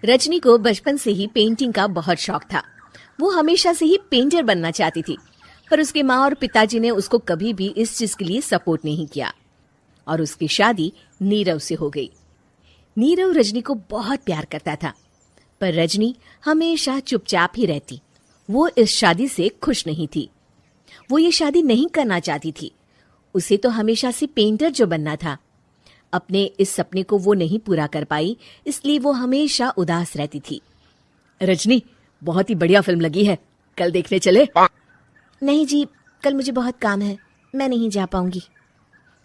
रजनी को बचपन से ही पेंटिंग का बहुत शौक था। वो हमेशा से ही पेंटर बनना चाहती थी, पर उसके माँ और पिताजी ने उसको कभी भी इस चीज के लिए सपोर्ट नहीं किया और उसकी शादी नीरव से हो गई। नीरव रजनी को बहुत प्यार करता था, पर रजनी हमेशा चुपचाप ही रहती। वो इस शादी से खुश नहीं थी। वो ये शादी नहीं करना चाहती थी। उसे तो हमेशा से पेंटर जो बनना था। अपने इस सपने को वो नहीं पूरा कर पाई, इसलिए वो हमेशा उदास रहती थी। रजनी, बहुत ही बढ़िया फिल्म लगी है, कल देखने चले? नहीं जी, कल मुझे बहुत काम है, मैं नहीं जा पाऊंगी।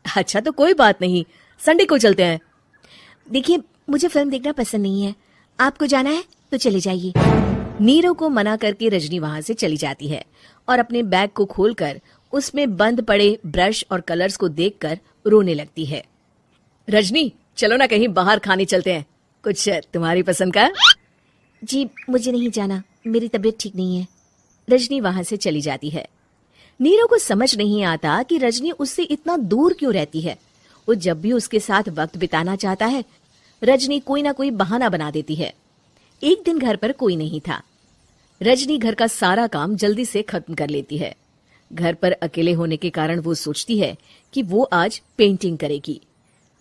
अच्छा तो कोई बात नहीं, संडे को चलते हैं। देखिए, मुझे फिल्म देखना पसंद नहीं है, आपको जाना है तो चले जाइए। नीरव को मना करके रजनी वहां से चली जाती है और अपने बैग को खोलकर उसमें बंद पड़े ब्रश और कलर्स को देखकर रोने लगती है। रजनी, चलो ना कहीं बाहर खाने चलते हैं, कुछ तुम्हारी पसंद का। जी, मुझे नहीं जाना, मेरी तबीयत ठीक नहीं है। रजनी वहां से चली जाती है। नीरव को समझ नहीं आता कि रजनी उससे इतना दूर क्यों रहती है। वो जब भी उसके साथ वक्त बिताना चाहता है, रजनी कोई ना कोई बहाना बना देती है। एक दिन घर पर कोई नहीं था। रजनी घर का सारा काम जल्दी से खत्म कर लेती है। घर पर अकेले होने के कारण वो सोचती है कि वो आज पेंटिंग करेगी।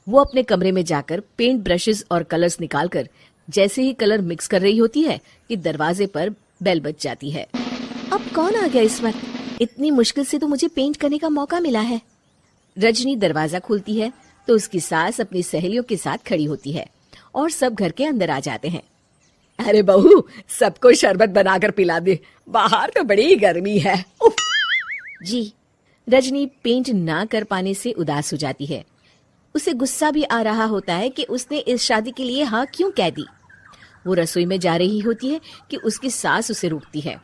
वो अपने कमरे में जाकर पेंट ब्रशेस और कलर्स निकालकर जैसे ही कलर मिक्स कर रही होती है कि दरवाजे पर बेल बज जाती है। अब कौन आ गया इस वक्त? इतनी मुश्किल से तो मुझे पेंट करने का मौका मिला है। रजनी दरवाजा खोलती है तो उसकी सास अपनी सहेलियों के साथ खड़ी होती है और सब घर के अंदर आ जाते हैं। अरे बहू, सबको शरबत बनाकर पिला दे, बाहर तो बड़ी गर्मी है। जी। रजनी पेंट ना कर पाने से उदास हो जाती है। उसे गुस्सा भी आ रहा होता है कि उसने इस शादी के लिए हाँ क्यों कह दी। वो रसोई में जा रही होती है कि उसकी सास उसे रोकती है।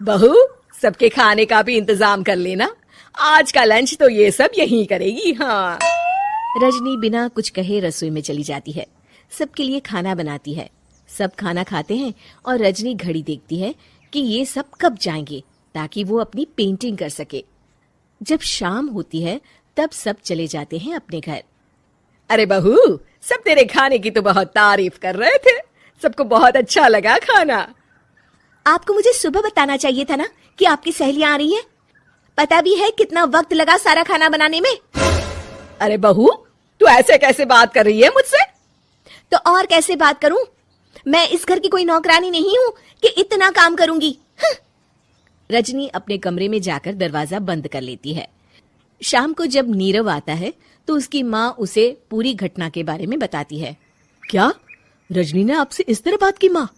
बहू, सबके खाने का भी इंतजाम कर लेना, आज का लंच तो ये सब यहीं करेगी। हाँ। रजनी बिना कुछ कहे रसोई में चली जाती है। सबके लिए खाना बनाती है। सब खाना खाते हैं और रजनी घड़ी देखती है कि ये सब कब जाएंगे ताकि वो अपनी पेंटिंग कर सके। जब शाम होती है तब सब चले जाते हैं अपने घर। अरे बहू, सब तेरे खाने की तो बहुत तारीफ कर रहे थे, सबको बहुत अच्छा लगा खाना। आपको मुझे सुबह बताना चाहिए था ना कि आपकी सहेलियां आ रही हैं। पता भी है कितना वक्त लगा सारा खाना बनाने में। अरे बहू, तू ऐसे कैसे बात कर रही है मुझसे? तो और कैसे बात करूं? मैं इस घर की कोई नौकरानी नहीं हूं कि इतना काम करूंगी। रजनी अपने कमरे में जाकर दरवाजा बंद कर लेती है। शाम को जब नीरव आता है तो उसकी माँ उसे पूरी घटना के बारे में बताती है। क्या रजनी ने आपसे इस तरह बात की माँ?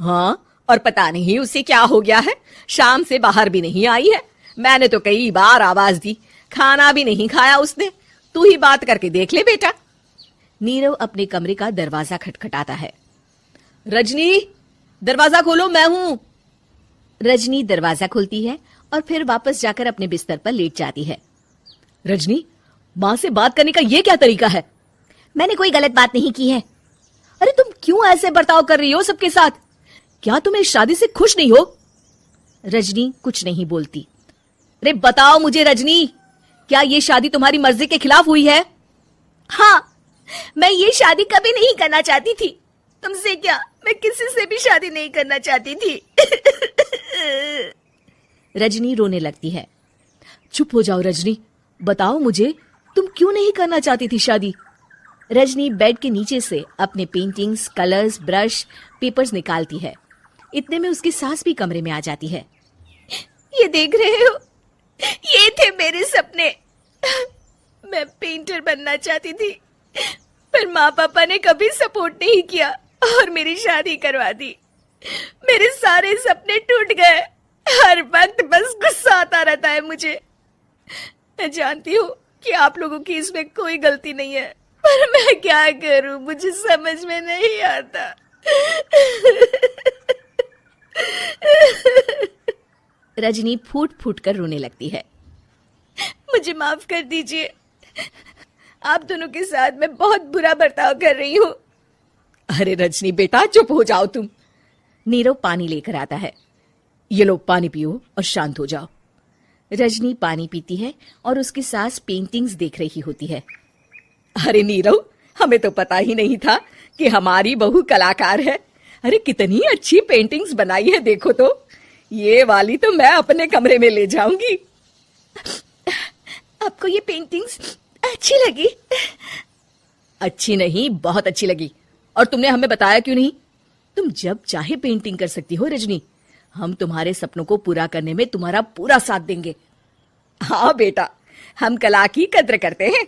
हाँ, और पता नहीं उसे क्या हो गया है, शाम से बाहर भी नहीं आई है। मैंने तो कई बार आवाज दी, खाना भी नहीं खाया उसने। तू ही बात करके देख ले बेटा। नीरव अपने कमरे का दरवाजा खटखटाता है। रजनी, दरवाजा खोलो, मैं हूं। रजनी दरवाजा खोलती है और फिर वापस जाकर अपने बिस्तर पर लेट जाती है। रजनी, माँ से बात करने का ये क्या तरीका है? मैंने कोई गलत बात नहीं की है। अरे तुम क्यों ऐसे बर्ताव कर रही हो सबके साथ? क्या तुम इस शादी से खुश नहीं हो? रजनी कुछ नहीं बोलती। अरे बताओ मुझे रजनी, क्या ये शादी तुम्हारी मर्जी के खिलाफ हुई है? हाँ, मैं ये शादी कभी नहीं करना चाहती थी। तुमसे क्या, मैं किसी से भी शादी नहीं करना चाहती थी। रजनी रोने लगती है। चुप हो जाओ रजनी, बताओ मुझे, तुम क्यों नहीं करना चाहती थी शादी? रजनी बेड के नीचे से अपने पेंटिंग्स, कलर्स, ब्रश, पेपर्स निकालती है। इतने में उसकी सास भी कमरे में आ जाती है। ये देख रहे हो, ये थे मेरे सपने। मैं पेंटर बनना चाहती थी, पर माँ पापा ने कभी सपोर्ट नहीं किया और मेरी शादी करवा दी। मेरे सारे सपने टूट गए। हर वक्त बस गुस्सा आता रहता है मुझे। मैं जानती हूँ कि आप लोगों की इसमें कोई गलती नहीं है, पर मैं क्या करूं, मुझे समझ में नहीं आता। रजनी फूट फूट कर रोने लगती है। मुझे माफ कर दीजिए, आप दोनों के साथ मैं बहुत बुरा बर्ताव कर रही हूँ। अरे रजनी बेटा, चुप हो जाओ तुम। नीरव पानी लेकर आता है। ये लो पानी पियो और शांत हो जाओ। रजनी पानी पीती है और उसकी सास पेंटिंग्स देख रही होती है। अरे नीरव, हमें तो पता ही नहीं था कि हमारी बहू कलाकार है। अरे कितनी अच्छी पेंटिंग्स बनाई है देखो तो। ये वाली तो मैं अपने कमरे में ले जाऊंगी। आपको ये पेंटिंग्स अच्छी लगी? अच्छी नहीं, बहुत अच्छी लगी। और तुमने हमें बताया क्यों नहीं? तुम जब चाहे पेंटिंग कर सकती हो रजनी। हम तुम्हारे सपनों को पूरा करने में तुम्हारा पूरा साथ देंगे। हाँ बेटा, हम कला की कद्र करते हैं।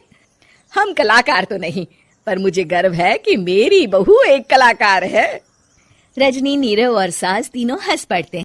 हम कलाकार तो नहीं, पर मुझे गर्व है कि मेरी बहू एक कलाकार है। रजनी, नीरव और सास तीनों हंस पड़ते हैं।